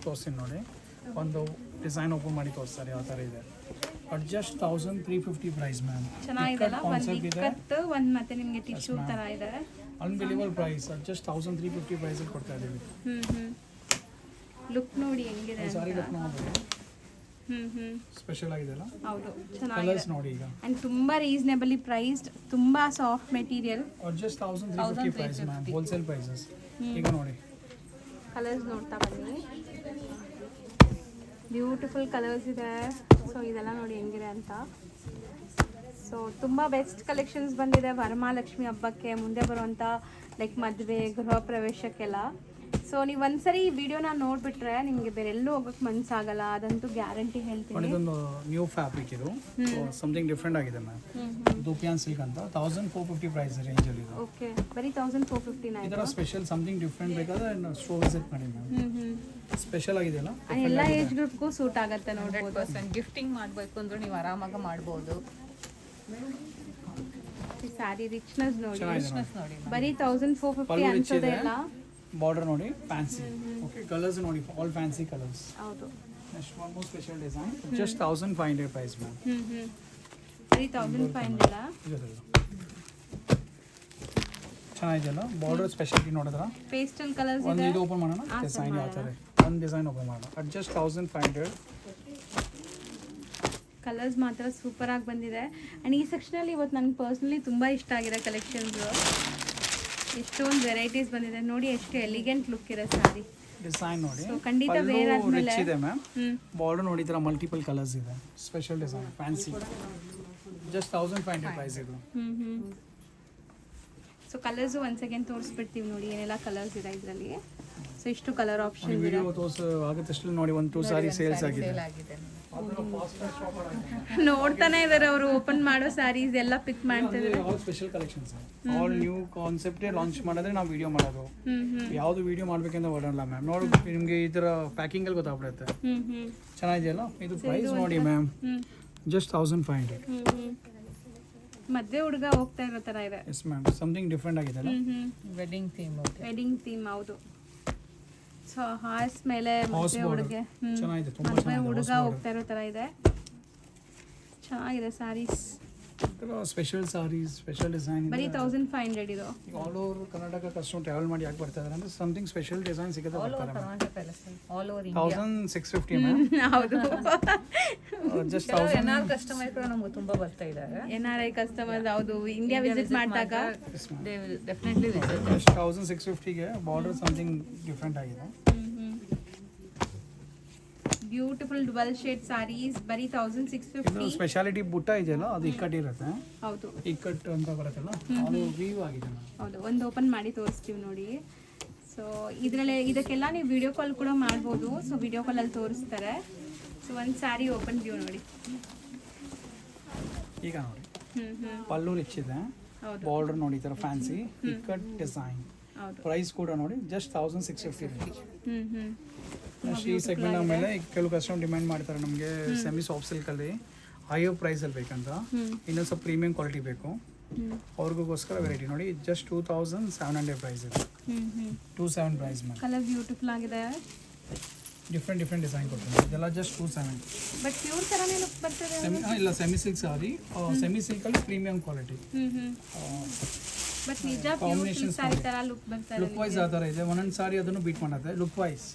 ತೋರಿಸ್ತೀನಿ ನೋಡಿ. ಒಂದು ಡಿಸೈನ್ ಓಪನ್ ಮಾಡಿ ತೋರಿಸ್ತಾರೆ ಯಾವ ಥರ ಇದೆ. But just 1350 price ma'am. ಚೆನ್ನಾಗಿದೆಲ್ಲ. ಒಂದು ಇಕ್ಕತ್ತು, ಒಂದು ಮತ್ತೆ ನಿಮಗೆ ಟಿಶ್ಯೂ ಥರ ಇದೆ. ಅನ್ಬಿಲಿವಲ್ ಪ್ರೈಸ್. ಜಸ್ಟ್ 1350 ಪ್ರೈಸಲ್ಲಿ ಕೊಡ್ತಾ ಇದ್ದೀವಿ. ಲುಕ್ ನೋಡಿ ಹೆಂಗಿದೆ ಸಾರಿ ಲುಕ್ ನೋಡಿ, ಸ್ಪೆಷಲ್ ಆಗಿದೆಲ್ಲ. ಹೌದು, ಚೆನ್ನಾಗಿದೆ. ಕಲರ್ಸ್ ನೋಡಿ ಈಗ. ಆ್ಯಂಡ್ ತುಂಬ ರೀಸನೇಬಲಿ ಪ್ರೈಸ್ಡ್, ತುಂಬ soft material. Just 1350 price ma'am, wholesale prices. ಈಗ ನೋಡಿ ಕಲರ್ಸ್ ನೋಡ್ತಾ ಬನ್ನಿ. ಬ್ಯೂಟಿಫುಲ್ ಕಲರ್ಸ್ ಇದೆ. ಸೊ ಇದೆಲ್ಲ ನೋಡಿ ಹೆಂಗಿದೆ ಅಂತ. ಸೊ ತುಂಬ ಬೆಸ್ಟ್ ಕಲೆಕ್ಷನ್ಸ್ ಬಂದಿದೆ ವರಮಹಾಲಕ್ಷ್ಮಿ ಹಬ್ಬಕ್ಕೆ, ಮುಂದೆ ಬರುವಂಥ ಲೈಕ್ ಮದುವೆ, ಗೃಹ ಪ್ರವೇಶಕ್ಕೆಲ್ಲ. ಸೊ ನೀವು ಒಂದ್ಸರಿ ಈ ವಿಡಿಯೋನ ನೋಡಿಬಿಟ್ರೆ ನಿಮಗೆ ಬೇರೆ ಎಲ್ಲೂ ಹೋಗೋಕ್ಕೆ ಮನಸ್ಸಾಗಲ್ಲ, ಅದಂತೂ ಗ್ಯಾರಂಟಿ ಹೇಳ್ತೀನಿ. ಇದೊಂದು ನ್ಯೂ ಫ್ಯಾಬ್ರಿಕ್, ಇದು ಸಮಥಿಂಗ್ ಡಿಫ್ರೆಂಟ್ ಆಗಿದೆ ಮ್ಯಾಮ್. ದೂಪಿಯಾನ್ ಸಿಲ್ಕ್ ಅಂತ 1450 ಪ್ರೈಸ್ ರೇಂಜಲ್ಲಿ ಇದೆ. ಓಕೆ, ಬರೀ 1450 ಇದರ ಸ್ಪೆಷಲ್ ಸಮಥಿಂಗ್ ಡಿಫ್ರೆಂಟ್ ಬೇಕಾದ್ರೆ ಸ್ಟೋರ್ ವಿಸಿಟ್ ಮಾಡಿ ಮ್ಯಾಮ್. ಸ್ಪೆಷಲ್ ಆಗಿದೆಯಲ್ಲ, ಎಲ್ಲ ಏಜ್ ಗ್ರೂಪ್ಗೂ ಸೂಟ್ ಆಗುತ್ತೆ ನೋಡಿ. 100% ಗಿಫ್ಟಿಂಗ್ ಮಾಡಬೇಕು ಅಂದ್ರೆ ನೀವು ಆರಾಮಾಗಿ ಮಾಡ್ಬೋದು. ಈ ಸ್ಯಾರಿ ರಿಚ್ನೆಸ್ ನೋಡಿ, ನೋಡಿ ಬರೀ 1450 ಅನ್ಸೋದೇ ಇಲ್ಲ. ಬಾರ್ಡರ್ ನೋಡಿ, ಫ್ಯಾನ್ಸಿ. ಓಕೆ, ಕಲರ್ಸ್ ನೋಡಿ, ಆಲ್ ಫ್ಯಾನ್ಸಿ ಕಲರ್ಸ್. ಹೌದು. Next one more special design, just 1500 price ma'am. ಬರೀ 1500. ಚೆನ್ನಾಗಿದೆಯಲ್ಲ, ಬಾರ್ಡರ್ ಸ್ಪೆಷಾಲಿಟಿ ನೋಡಿದ್ರ. ಪೇಸ್ಟಲ್ ಕಲರ್ಸ್ ಒಂದು ಇದೆ. ಇದು ಓಪನ್ ಮಾಡೋಣ, ಡಿಸೈನ್ ಯಾವ ಥರ, ಒಂದು ಡಿಸೈನ್ ಓಪನ್ ಮಾಡೋಣ. At just 1500. ಕಲರ್ಸ್ ಮಾತ್ರ ಸೂಪರ್ ಆಗಿ ಬಂದಿದೆ. ಆ್ಯಂಡ್ ಈ ಸೆಕ್ಷನಲ್ಲಿ ಇವತ್ತು ನನಗೆ ಪರ್ಸ್ನಲಿ ತುಂಬ ಇಷ್ಟ ಆಗಿದೆ ಕಲೆಕ್ಷನ್ಸು. ಎಷ್ಟೊಂದು ವೆರೈಟೀಸ್ ಬಂದಿದೆ ನೋಡಿ, ಎಷ್ಟು ಎಲಿಗೆಂಟ್ ಲುಕ್ ಇದೆ ಸ್ಯಾರಿ. ಡಿಸೈನ್ ನೋಡಿ, ಸೊ ಖಂಡಿತ ವೇರ್ ಆದ್ಮೇಲೆ ರಿಚ್ ಇದೆ ಮ್ಯಾಮ್. ಬಾರ್ಡರ್ ನೋಡಿ, ಈ ಥರ ಮಲ್ಟಿಪಲ್ ಕಲರ್ಸ್ ಇದೆ. Special design, fancy. Just 1500 price ಇದು. ಸೊ ಕಲರ್ಸು ಒನ್ಸ್ ಅಗೇನ್ ತೋರಿಸ್ಬಿಡ್ತೀವಿ ನೋಡಿ ಏನೆಲ್ಲ ಕಲರ್ಸ್ ಇದೆ ಇದರಲ್ಲಿ. ಸೊ ಇಷ್ಟು ಕಲರ್ ಆಪ್ಷನ್ ಇದೆ. ವಿಡಿಯೋ ತೋರಿಸು ಆಗುತ್ತೆ ನೋಡಿ, 1-2 ಸಾರಿ ಸೇಲ್ಸ್ ಆಗಿದೆ. ನೋಡ್ತಾನೆ ಇದಾರೆ ಅವರು, ಓಪನ್ ಮಾಡೋ ಸ್ಯಾರೀಸ್ ಎಲ್ಲ ಪಿಕ್ ಮಾಡ್ತಿದ್ದಾರೆ. All special collections, all new concept launch ಮಾಡಿದ್ರೆ ನಾವು ವಿಡಿಯೋ ಮಾಡೋದು. ಯಾವುದು ವಿಡಿಯೋ ಮಾಡ್ಬೇಕಂತ ಹೊರಡಲ್ಲ ಮ್ಯಾಮ್. ನೋಡಿ ನಿಮಗೆ ಈ ಥರ ಪ್ಯಾಕಿಂಗ್ ಅಲ್ಲಿ ಗೊತ್ತಾಗ್ಬಿಡುತ್ತೆ. ಚೆನ್ನಾಗಿದೆಯಲ್ಲ. ಇದು ಪ್ರೈಸ್ ನೋಡಿ ಮ್ಯಾಮ್, ಜಸ್ಟ್ 1500. ಮದ್ವೆ ಹುಡುಗ ಹೋಗ್ತಾ ಇರೋ ತರ ಇದೆ. ಎಸ್ ಮ್ಯಾಮ್, ಸಮಥಿಂಗ್ ಡಿಫ್ರೆಂಟ್ ಆಗಿದೆ. Wedding theme. ವೆಡ್ಡಿಂಗ್ ಥೀಮ್, ಹೌದು. ಸೊ ಹಾರ್ಸ್ ಮೇಲೆ ಮದುವೆ ಹುಡುಗ, ಚೆನ್ನಾಗಿದೆ, ತುಂಬಾ ಮದುವೆ ಹುಡುಗ ಹೋಗ್ತಾ ಇರೋ ತರ ಇದೆ. ಚೆನ್ನಾಗಿದೆ saris. Special saris, special design. ಬರೀ 1500 ಇದು. All over Karnataka customer travel ಮಾಡಿ ಯಾಕೆ ಬರ್ತಾ ಇದ್ದಾರೆ ಅಂದ್ರೆ ಸಮಥಿಂಗ್ ಸ್ಪೆಷಲ್ ಡಿಸೈನ್ ಸಿಗುತ್ತೆ. ಆಲ್ ಓವರ್ ಕರ್ನಾಟಕ ಅಲ್ಲ ಸರ್, ಆಲ್ ಓವರ್ 1650 ಮ್ಯಾಮ್. ಹೌದು. ಜಸ್ಟ್ ಎನ್ಆರ್ ಕಸ್ಟಮರ್ ಕೂಡ ನಮಗೆ ತುಂಬಾ ಬರ್ತಾ ಇದ್ದಾರೆ. NRI ಕಸ್ಟಮರ್ಸ್, ಹೌದು. ಇಂಡಿಯಾ ವಿಸಿಟ್ ಮಾಡಿದಾಗ they will definitely visit. Just 1650 ಗೆ ಬಾರ್ಡರ್ ಸಮಥಿಂಗ್ ಡಿಫ್ರೆಂಟ್ ಆಗಿದೆ. ಬ್ಯೂಟಿಫುಲ್ ಡುವಲ್ ಶೇಡ್ ಸಾರೀಸ್, ಬರೀ 1650. ಸ್ಪೆಷಾಲಿಟಿ ಬುಟ್ಟ ಇದೆಯಲ್ಲ, ಅದು ಇಕ್ಕಟ್ ಇರುತ್ತೆ. ಹೌದು, ಇಕ್ಕಟ್ ಅಂತ ಬರುತ್ತಲ್ಲ, ಅದು ವೀವ್ ಆಗಿದೆ ಮ್ಯಾಮ್. ಹೌದು. ಒಂದು ಓಪನ್ ಮಾಡಿ ತೋರಿಸ್ತೀವಿ ನೋಡಿ. ಸೊ ಇದರಲ್ಲಿ ಇದಕ್ಕೆಲ್ಲ ನೀವು ವಿಡಿಯೋ ಕಾಲ್ ಕೂಡ ಮಾಡ್ಬೋದು. ಸೊ ವಿಡಿಯೋ ಕಾಲಲ್ಲಿ ತೋರಿಸ್ತಾರೆ. ಸೊ ಒಂದು ಸ್ಯಾರಿ ಓಪನ್ ವ್ಯೂ ನೋಡಿ. ಈಗ ನೋಡಿ, ಪಲ್ಲು ರಿಚ್ ಇದೆ. ಹೌದು, ಬಾರ್ಡರ್ ನೋಡಿ, ಈ ಥರ ಫ್ಯಾನ್ಸಿ ಇಕ್ಕಟ್ ಡಿಸೈನ್. ಹೌದು. ಪ್ರೈಸ್ ಕೂಡ ನೋಡಿ, ಜಸ್ಟ್ 1650. ನೆಕ್ಸ್ಟ್ ಈ Beautiful ಸೆಗ್ಮೆಂಟ್ ಮೇಲೆ ಕೆಲವು ಕಸ್ಟಮರ್ ಡಿಮ್ಯಾಂಡ್ ಮಾಡ್ತಾರೆ ನಮಗೆ ಸೆಮಿ ಸಾಫ್ಟ್ ಸಿಲ್ಕಲ್ಲಿ ಹೈಯರ್ ಪ್ರೈಸಲ್ಲಿ ಬೇಕಂತ, ಇನ್ನೊಂದು ಸ್ವಲ್ಪ ಪ್ರೀಮಿಯಂ ಕ್ವಾಲಿಟಿ ಬೇಕು. ಅವ್ರಿಗೋಸ್ಕರ ವೆರೈಟಿ ನೋಡಿ, ಜಸ್ಟ್ 2700 ಪ್ರೈಸ್ ಇದೆ. 27 ಪ್ರೈಸ್ ಮ್ಯಾಮ್. ಕಲರ್ ಬ್ಯೂಟಿಫುಲ್ ಆಗಿದೆ. ಡಿಫ್ರೆಂಟ್ ಡಿಸೈನ್ ಕೊಡ್ತೀನಿ. ಇದೆಲ್ಲ ಜಸ್ಟ್ 270. ಬಟ್ ಪ್ಯೂರ್ ಥರನೇ ಲುಕ್ ಬರ್ತದೆ. ಇಲ್ಲ, ಸೆಮಿ ಸಿಲ್ಕ್ ಸಾರಿ, ಸೆಮಿ ಸಿಲ್ಕಲ್ಲಿ ಪ್ರೀಮಿಯಂ ಕ್ವಾಲಿಟಿ. ಬಟ್ ನಿಜ ಪ್ಯೂರ್ ಸಿಲ್ಕ್ ಸಾರಿ ಥರ ಲುಕ್ ಬರ್ತಾ ಇದೆ. ಲುಕ್ ವೈಸ್ ಆ ಥರ ಇದೆ. ಒಂದೊಂದು ಸಾರಿ ಅದನ್ನು ಬೀಟ್ ಮಾಡುತ್ತೆ. ಲುಕ್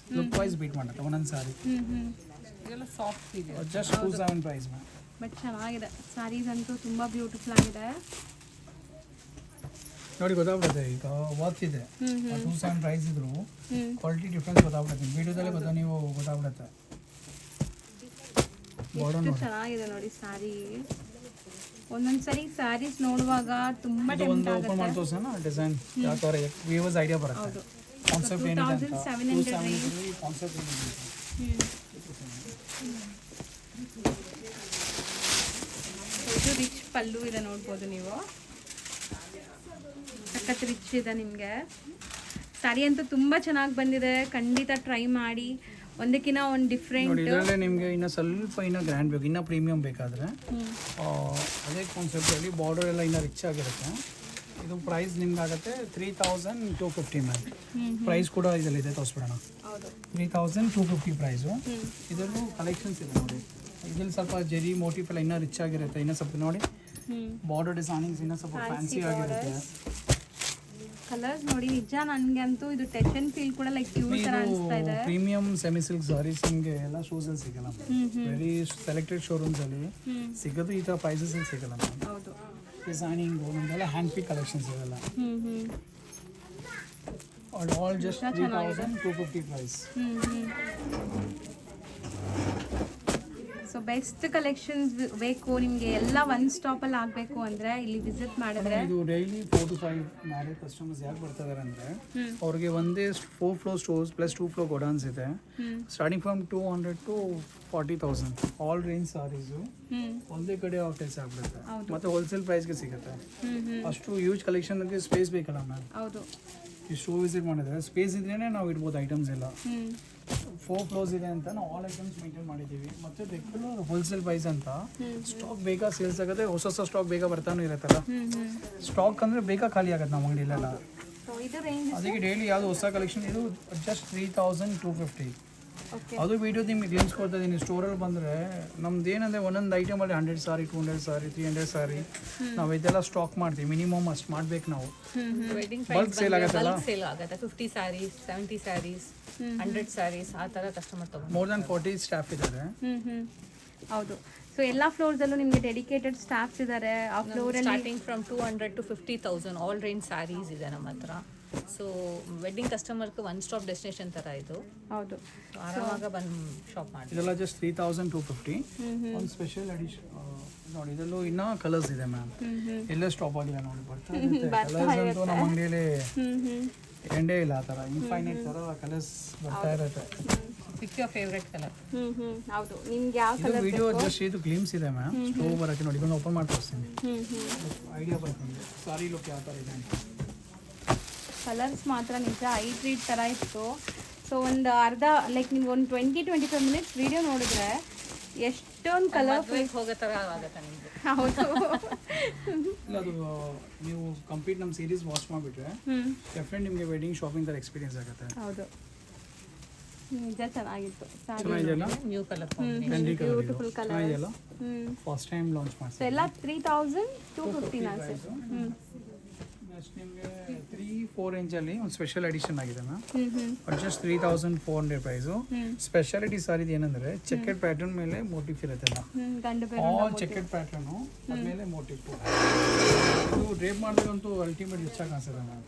ವೈಸ್ ಬೀಟ್ ಮಾಡುತ್ತೆ ಒಂದೊಂದು ಸಾರಿ. ಇದೆಲ್ಲ ಸಾಫ್ಟ್ ಇದೆ. Just 27 price ma'am. ಬಟ್ ಚೆನ್ನಾಗಿದೆ ಸ್ಯಾರೀಸ್ ಅಂತೂ ತುಂಬ ಬ್ಯೂಟಿಫುಲ್ ಆಗಿದೆ. ನೋಡಿ ಗೊತ್ತಾಗ್ಬಿಡುತ್ತೆ ಈಗ ವರ್ಕ್ ಇದೆ ಹ್ಞೂ ಹ್ಞೂ 27 ಪ್ರೈಸ್ ಇದ್ರು ಹ್ಞೂ ಕ್ವಾಲಿಟಿ ಡಿಫ್ರೆನ್ಸ್ ಗೊತ್ತಾಗ್ಬಿಡುತ್ತೆ ವಿಡಿಯೋದಲ್ಲೇ ನೀವು ಗೊತ್ತಾಗ್ಬಿಡುತ್ತೆ ಬಾರ್ಡರ್ ಎಷ್ಟು ನೋಡಿ ಚೆನ್ನಾಗಿದೆ ನೋಡಿ ಸ್ಯಾರಿ ಒಂದೊಂದು ಸರಿ ಸ್ಯಾರೀಸ್ ನೋಡುವಾಗ ತುಂಬ ಇದು ಒಂದು ಓಪನ್ ಮಾಡಿ ತೋರ್ಸೋಣ ಡಿಸೈನ್ ಯಾವ ಥರ ವ್ಯೂವರ್ಸ್ ಐಡಿಯಾ ಬರುತ್ತೆ ಹೌದು ಕಾನ್ಸೆಪ್ಟ್ ಏನಿದೆ ಅಂತ 2700 ಕಾನ್ಸೆಪ್ಟ್ ಏನಿದೆ ಇದು ರಿಚ್ ಪಲ್ಲು ಇದೆ ನೋಡ್ಬೋದು ನೀವು ಸಖತ್ ರಿಚ್ ಇದೆ ನಿಮಗೆ ಸ್ಯಾರಿ ಅಂತೂ ತುಂಬ ಚೆನ್ನಾಗಿ ಬಂದಿದೆ ಖಂಡಿತ ಟ್ರೈ ಮಾಡಿ ಒಂದಕ್ಕಿಂತ ಒಂದು ಡಿಫ್ರೆಂಟ್ ನೋಡಿ ಇದರಲ್ಲೇ ನಿಮಗೆ ಇನ್ನು ಸ್ವಲ್ಪ ಇನ್ನೂ ಗ್ರ್ಯಾಂಡ್ ಬೇಕು ಇನ್ನೂ ಪ್ರೀಮಿಯಂ ಬೇಕಾದರೆ ಅದೇ ಕಾನ್ಸೆಪ್ಟಲ್ಲಿ ಬಾರ್ಡರ್ ಎಲ್ಲ ಇನ್ನೂ ರಿಚ್ ಆಗಿರುತ್ತೆ ಇದು ಪ್ರೈಸ್ ನಿಮ್ಗೆ ಆಗುತ್ತೆ 3250 ಮ್ಯಾಮ್ ಪ್ರೈಸ್ ಕೂಡ ಇದರಲ್ಲಿದೆ ತೋರಿಸ್ಬಿಡೋಣ ಹೌದು 3250 ಪ್ರೈಸು ಇದರಲ್ಲೂ ಕಲೆಕ್ಷನ್ಸ್ ಇದೆ ನೋಡಿ ಇದ್ರಲ್ಲಿ ಸ್ವಲ್ಪ ಜೆರಿ ಮೋಟಿಫ್ ಎಲ್ಲ ಇನ್ನೂ ರಿಚ್ ಆಗಿರುತ್ತೆ ಇನ್ನೂ ಸ್ವಲ್ಪ ನೋಡಿ ಬಾರ್ಡರ್ ಡಿಸೈನಿಂಗ್ಸ್ ಇನ್ನೂ ಸ್ವಲ್ಪ ಫ್ಯಾನ್ಸಿ ಆಗಿರುತ್ತೆ ಕಲರ್ಸ್ ನೋಡಿ ನಿಜ ನನಗಂತೂ ಇದು ಟಚ್ ಅಂಡ್ ಫೀಲ್ ಕೂಡ ಲೈಕ್ ಪ್ಯೂರ್ ಥರ ಅನಿಸ್ತಾ ಇದೆ ಪ್ರೀಮಿಯಂ ಸೆಮಿ ಸಿಲ್ಕ್ ಸಾರೀಸ್ ನಿಮಗೆ ಎಲ್ಲ ಶೋಸಲ್ಲಿ ಸಿಗಲ್ಲ ವೆರಿ ಸೆಲೆಕ್ಟೆಡ್ ಶೋರೂಮ್ಸಲ್ಲಿ ಸಿಗೋದು ಈ ಥರ ಪ್ರೈಸಸಲ್ಲಿ ಸಿಗಲ್ಲ ಮ್ಯಾಮ್ ಹೌದು ಡಿಸೈನಿಂಗ್ ನಮ್ದೆಲ್ಲ ಹ್ಯಾಂಡ್ ಪಿಕ್ ಕಲೆಕ್ಷನ್ಸ್ ಇವೆಲ್ಲ all just 3250 price so best collections ಬೇಕು ನಿಮಗೆ ಎಲ್ಲ ಒನ್ ಸ್ಟಾಪಲ್ಲಿ ಆಗಬೇಕು ಅಂದರೆ ಇಲ್ಲಿ ವಿಸಿಟ್ ಮಾಡಿದ್ರೆ ಇದು ಡೈಲಿ 4 to 5 ಮ್ಯಾರೇಜ್ ಕಸ್ಟಮರ್ಸ್ ಯಾಕೆ ಬರ್ತಾ ಇದಾರೆ ಅಂದರೆ ಅವ್ರಿಗೆ ಒಂದೇ 4 floor stores plus 2 floor godowns ಇದೆ starting from 200 to 40,000 all range sarees ಒಂದೇ ಕಡೆ ಔಟ್ಲೇಸ್ ಆಗ್ಬಿಡುತ್ತೆ ಮತ್ತೆ ಹೋಲ್ಸೇಲ್ ಪ್ರೈಸ್ಗೆ ಸಿಗುತ್ತೆ ಅಷ್ಟು ಯೂಜ್ ಕಲೆಕ್ಷನ್ಗೆ ಸ್ಪೇಸ್ ಬೇಕಲ್ಲ ಮ್ಯಾಮ್ ಹೌದು ಈ ಶೋ ವಿಸಿಟ್ ಮಾಡಿದ್ರೆ ಸ್ಪೇಸ್ ಇದ್ರೇ ನಾವು ಇಡ್ಬೋದು ಐಟಮ್ಸ್ ಎಲ್ಲ 4 ಫ್ಲೋರ್ಸ್ ಇದೆ ಅಂತ ನಾವು ಆಲ್ ಐಟಮ್ಸ್ ಮೇಂಟೈನ್ ಮಾಡಿದ್ದೀವಿ ಮತ್ತು ಬೇಕಾದ್ರೂ ಹೋಲ್ಸೇಲ್ ಪ್ರೈಸ್ ಅಂತ ಸ್ಟಾಕ್ ಬೇಗ ಸೇಲ್ಸ್ ಆಗುತ್ತೆ ಹೊಸ ಸ್ಟಾಕ್ ಬೇಗ ಬರ್ತಾನೆ ಇರುತ್ತಲ್ಲ ಸ್ಟಾಕ್ ಅಂದರೆ ಬೇಗ ಖಾಲಿ ಆಗುತ್ತೆ ನಮ್ಮ ಅಂಗಡಿಲೆಲ್ಲ ಸೊ ಇದು ರೇಂಜ್ ಅದಕ್ಕೆ ಡೈಲಿ ಯಾವುದು ಹೊಸ ಕಲೆಕ್ಷನ್ ಇದು ಜಸ್ಟ್ 3250 ಓಕೆ ಅದು ವಿಡಿಯೋ ನಿಮಗೆ ಗ್ಲಿಮ್ಸ್ ಕೊಡ್ತಾ ಇದ್ದೀನಿ ಸ್ಟೋರಲ್ಲಿ ಬಂದರೆ ನಮ್ದು ಏನಂದರೆ ಒಂದೊಂದು ಐಟಮಲ್ಲಿ 100 ಸಾರಿ 200 ಸಾರಿ 300 ಸಾರಿ ನಾವು ಇದೆಲ್ಲ ಸ್ಟಾಕ್ ಮಾಡ್ತೀವಿ ಮಿನಿಮಮ್ ಅಷ್ಟು ಮಾಡ್ಬೇಕು ನಾವು ವೆಡ್ಡಿಂಗ್ ಬಲ್ಕ್ ಸೇಲ್ ಆಗುತ್ತಲ್ಲ ಸೇಲ್ ಆಗುತ್ತೆ 50 ಸ್ಯಾರೀಸ್ 70 ಸ್ಯಾರೀಸ್ 100 ಸ್ಯಾರೀಸ್ ಆ ಥರ ಕಸ್ಟಮರ್ ತಗೊಂಡು ಮೋರ್ ದ್ಯಾನ್ 40 ಸ್ಟಾಫ್ ಇದ್ದಾರೆ ಹೌದು ಸೊ ಎಲ್ಲ ಫ್ಲೋರ್ಸಲ್ಲೂ ನಿಮಗೆ ಡೆಡಿಕೇಟೆಡ್ ಸ್ಟಾಫ್ಸ್ ಇದ್ದಾರೆ ಆ ಫ್ಲೋರಲ್ಲಿ starting from 200 to 50,000 all range sarees ಇದೆ ನಮ್ಮ ಹತ್ರ ಸೊ ವೆಡ್ಡಿಂಗ್ ಕಸ್ಟಮರ್ಗೆ ಒನ್ ಸ್ಟಾಪ್ ಡೆಸ್ಟಿನೇಷನ್ ಥರ ಇದು ಹೌದು ಆರಾಮಾಗ ಬಂದು ಶಾಪ್ ಮಾಡಿ ಇದೆಲ್ಲ ಜಸ್ಟ್ 3250 ಒಂದು ಸ್ಪೆಷಲ್ ಎಡಿಷನ್ ನೋಡಿ ಇದರಲ್ಲೂ ಇನ್ನೂ ಕಲರ್ಸ್ ಇದೆ ಮ್ಯಾಮ್ ಎಲ್ಲ ಸ್ಟಾಪ್ ಆಗಿದೆ ನೋಡಿ ಬರ್ತಾ ಇರುತ್ತೆ ಕಲರ್ಸ್ ಅಂತೂ ನಮ್ಮ ಅಂಗಡಿಯಲ್ಲಿ ಎಂಡೇ ಇಲ್ಲ ಆ ಥರ ಇನ್ಫೈನೈಟ್ ಥರ ಕಲರ್ಸ್ ಬರ್ತಾ ಇರುತ್ತೆ ಪಿಕ್ ಯೋರ್ ಫೇವ್ರೆಟ್ ಕಲರ್ ಹೌದು ನಿಮ್ಗೆ ಯಾವ ಇದು ವಿಡಿಯೋ ಜಸ್ಟ್ ಇದು ಗ್ಲಿಮ್ಸ್ ಇದೆ ಮ್ಯಾಮ್ ಸ್ಟೋವ್ ಬರೋಕ್ಕೆ ನೋಡಿ ಇದನ್ನು ಓಪನ್ ಮಾಡಿ ತೋರಿಸ್ತೀನಿ ಐಡಿಯಾ ಬರ್ತದೆ ಸಾರಿ ಲುಕ್ ಯಾವ ಥರ ಇದೆ ಅಂತ ಕಲರ್ಸ್ ಮಾತ್ರ ನಿಜ ಐ ಟ್ರೀಟ್ ಥರ ಇತ್ತು ಸೊ ಒಂದು ಅರ್ಧ ಲೈಕ್ ನೀವು ಒಂದು 20-25 ಮಿನಿಟ್ಸ್ ವಿಡಿಯೋ ನೋಡಿದ್ರೆ ಎಷ್ಟೊಂದು ಕಲರ್ ಹೋಗೋ ಥರ ಆಗುತ್ತೆ ನಿಮಗೆ ಹೌದು ಇಲ್ಲ ಅದು ನೀವು ಕಂಪ್ಲೀಟ್ ನಮ್ಮ ಸೀರೀಸ್ ವಾಚ್ ಮಾಡಿಬಿಟ್ರೆ ಡೆಫಿನೆಟ್ ನಿಮಗೆ ವೆಡ್ಡಿಂಗ್ ಶಾಪಿಂಗ್ ಥರ ಎಕ್ಸ್ಪೀರಿಯನ್ಸ್ ಆಗುತ್ತೆ ಹೌದು ನಿಜ ಚೆನ್ನಾಗಿತ್ತು ಚೆನ್ನಾಗಿದೆಯಲ್ಲ new colour trendy colour beautiful colour ಚೆನ್ನಾಗಿದೆಯಲ್ಲ ಫಸ್ಟ್ ಟೈಮ್ ಲಾಂಚ್ ಸೊ ಮಾಡ್ತೀವಿ ಎಲ್ಲ 3250 ಅನ್ಸುತ್ತೆ ನೆಕ್ಸ್ಟ್ ನಿಮಗೆ 3-4 ರೇಂಜಲ್ಲಿ ಒಂದು ಸ್ಪೆಷಲ್ ಎಡಿಷನ್ ಆಗಿದೆ ma'am hmm just 3400 price speciality ಸಾರಿದು ಏನಂದರೆ ಚೆಕೆಡ್ ಪ್ಯಾಟರ್ನ್ ಮೇಲೆ ಮೋಟಿಫ್ ಇರುತ್ತಲ್ಲ ಗಂಡು ಆಲ್ ಚೆಕೆಡ್ ಪ್ಯಾಟರ್ನು ಅದ್ಮೇಲೆ ಮೋಟಿಫ್ ಇದು ಡ್ರೇಪ್ ಮಾಡಿದ್ರಂತೂ ಅಲ್ಟಿಮೇಟ್ ಹೆಚ್ಚಾಗಿ ಕಾಣಿಸ್ತದೆ ಮ್ಯಾಮ್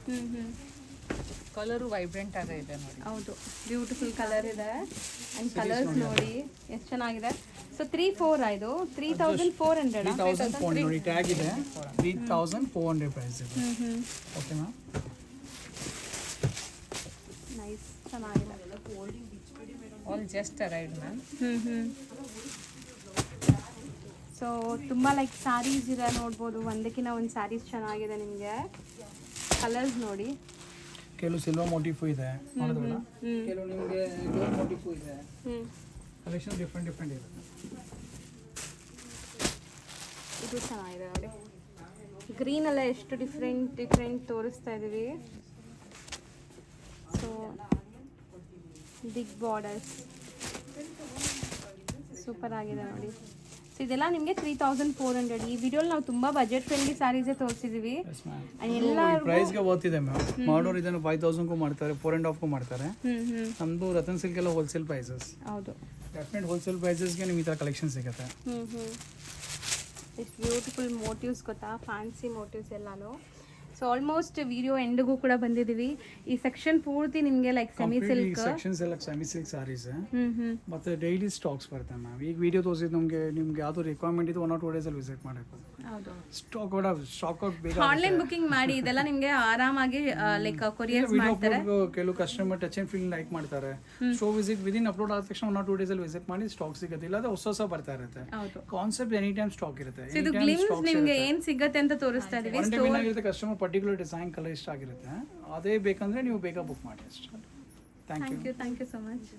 ಕಲರು ವೈಬ್ರೆಂಟ್ ಆಗ ಇದೆ ನೋಡಿ ಹೌದು ಬ್ಯೂಟಿಫುಲ್ ಕಲರ್ ಇದೆ ಆ್ಯಂಡ್ ಕಲರ್ಸ್ ನೋಡಿ ಎಷ್ಟು ಚೆನ್ನಾಗಿದೆ ಸೊ 3-4 ಇದು 3400 3400 ನೋಡಿ ಟ್ಯಾಗ್ ಇದೆ 3400 ಪ್ರೈಸ್ ಇದೆ ಓಕೆ ಮ್ಯಾಮ್ ನೈಸ್ ಚೆನ್ನಾಗಿದೆ ಆಲ್ ಜಸ್ಟ್ ಅರೈಡ್ ಮ್ಯಾಮ್ ಸೊ ತುಂಬ ಲೈಕ್ ಸ್ಯಾರೀಸ್ ಇದೆ ನೋಡ್ಬೋದು ಒಂದಕ್ಕಿಂತ ಒಂದು ಸ್ಯಾರೀಸ್ ಚೆನ್ನಾಗಿದೆ ನಿಮಗೆ ಕಲರ್ಸ್ ನೋಡಿ ಕೆಲವು ಸಿಲ್ವರ್ ಮೋಟಿಫು ಇದೆ ನೋಡಿದ್ರಲ್ಲ ಕೆಲವು ನಿಮಗೆ ಗೋಲ್ಡ್ ಮೋಟಿಫು ಇದೆ ಕಲೆಕ್ಷನ್ ಡಿಫ್ರೆಂಟ್ ಇದೆ ಇದು ಚೆನ್ನಾಗಿದೆ ನೋಡಿ ಗ್ರೀನೆಲ್ಲ ಎಷ್ಟು ಡಿಫ್ರೆಂಟ್ ತೋರಿಸ್ತಾ ಇದ್ದೀವಿ ಸೊ ಬಿಗ್ ಬಾರ್ಡರ್ಸ್ ಸೂಪರ್ ಆಗಿದೆ ನೋಡಿ ಸೊ ಇದೆಲ್ಲ ನಿಮಗೆ 3400 ಈ ವಿಡಿಯೋಲಿ ನಾವು ತುಂಬ ಬಜೆಟ್ ಫ್ರೆಂಡ್ಲಿ ಸ್ಯಾರೀಸೇ ತೋರಿಸಿದ್ದೀವಿ ಎಲ್ಲ ಪ್ರೈಸ್ಗೆ ಓದ್ತಿದೆ ಮ್ಯಾಮ್ ಮಾಡೋರು ಇದನ್ನು 5000ಗೂ ಮಾಡ್ತಾರೆ 4.5ಗೂ ಮಾಡ್ತಾರೆ ನಮ್ಮದು ರತನ್ ಸಿಲ್ಕ್ ಎಲ್ಲ ಹೋಲ್ಸೇಲ್ ಪ್ರೈಸಸ್ ಹೌದು ಡೆಫಿನೆಟ್ ಹೋಲ್ಸೇಲ್ ಪ್ರೈಸಸ್ಗೆ ನಿಮ್ಗೆ ಈ ಥರ ಕಲೆಕ್ಷನ್ ಸಿಗುತ್ತೆ ಎಷ್ಟು ಬ್ಯೂಟಿಫುಲ್ ಮೋಟಿವ್ಸ್ ಗೊತ್ತಾ ಫ್ಯಾನ್ಸಿ ಮೋಟಿವ್ಸ್ ಎಲ್ಲಾನು ಸೊ ಆಲ್ಮೋಸ್ಟ್ ವಿಡಿಯೋ ಎಂಡ್ಗೂ ಕೂಡ ಬಂದಿದ್ದೀವಿ. ಈ ಸೆಕ್ಷನ್ ಪೂರ್ತಿ ನಿಮಗೆ ಲೈಕ್ ಸೆಮಿ ಸಿಲ್ಕ್ ಸೆಕ್ಷನ್ಸ್ ಎಲ್ಲ ಸೆಮಿ ಸಿಲ್ಕ್ ಸಾರೀಸ್ ಹ್ಮ್ ಹ್ಮ್ ಮತ್ತೆ ಡೈಲಿ ಸ್ಟಾಕ್ಸ್ ಬರುತ್ತೆ ಮ್ಯಾಮ್. ಈಗ ವಿಡಿಯೋ ತೋರಿಸಿದ್ದು ನಿಮ್ಗೆ ಯಾವುದು ರಿಕ್ವೈರ್ಮೆಂಟ್ ಇದು 1 or 2 ಡೇಸಲ್ಲಿ ವಿಸಿಟ್ ಮಾಡಬೇಕು. ಹೌದು. ಸ್ಟಾಕ್ ಔಟ್ ಬೇಗ ಆನ್ಲೈನ್ ಬುಕಿಂಗ್ ಮಾಡಿ ಇದೆಲ್ಲ ನಿಮಗೆ ಆರಾಮಾಗಿ ಲೈಕ್ ಕೊರಿಯರ್ಸ್ ಮಾಡ್ತಾರೆ. ಕೆಲವು customer touch and feel like ಮಾಡ್ತಾರೆ. ಸೊ ವಿಸಿಟ್ ವಿದಿನ್ ಅಪ್ಲೋಡ್ ಆದ ತಕ್ಷಣ 1 or 2 ಡೇಸಲ್ಲಿ ವಿಸಿಟ್ ಮಾಡಿ ಸ್ಟಾಕ್ ಸಿಗುತ್ತೆ. ಇಲ್ಲಾಂದ್ರೆ ಹೊಸ ಬರ್ತಾ ಇರುತ್ತೆ. ಹೌದು. ಕಾನ್ಸೆಪ್ಟ್ ಎನಿ ಟೈಮ್ ಸ್ಟಾಕ್ ಇರುತ್ತೆ. ಇದು ಗ್ಲಿಮ್ಸ್ ನಿಮಗೆ ಏನ್ ಸಿಗುತ್ತೆ ಅಂತ ತೋರಿಸ್ತಾ ಇದೀವಿ. ಏನಾಗಿರುತ್ತೆ ಕಸ್ಟಮರ್ ಪರ್ಟಿಕ್ಯುಲರ್ ಡಿಸೈನ್ ಕಲರ್ ಇಷ್ಟ ಆಗಿರುತ್ತೆ, ಅದೇ ಬೇಕಂದ್ರೆ ನೀವು ಬೇಗ ಬುಕ್ ಮಾಡಿ ಅಷ್ಟೇ. Thank you thank you so much.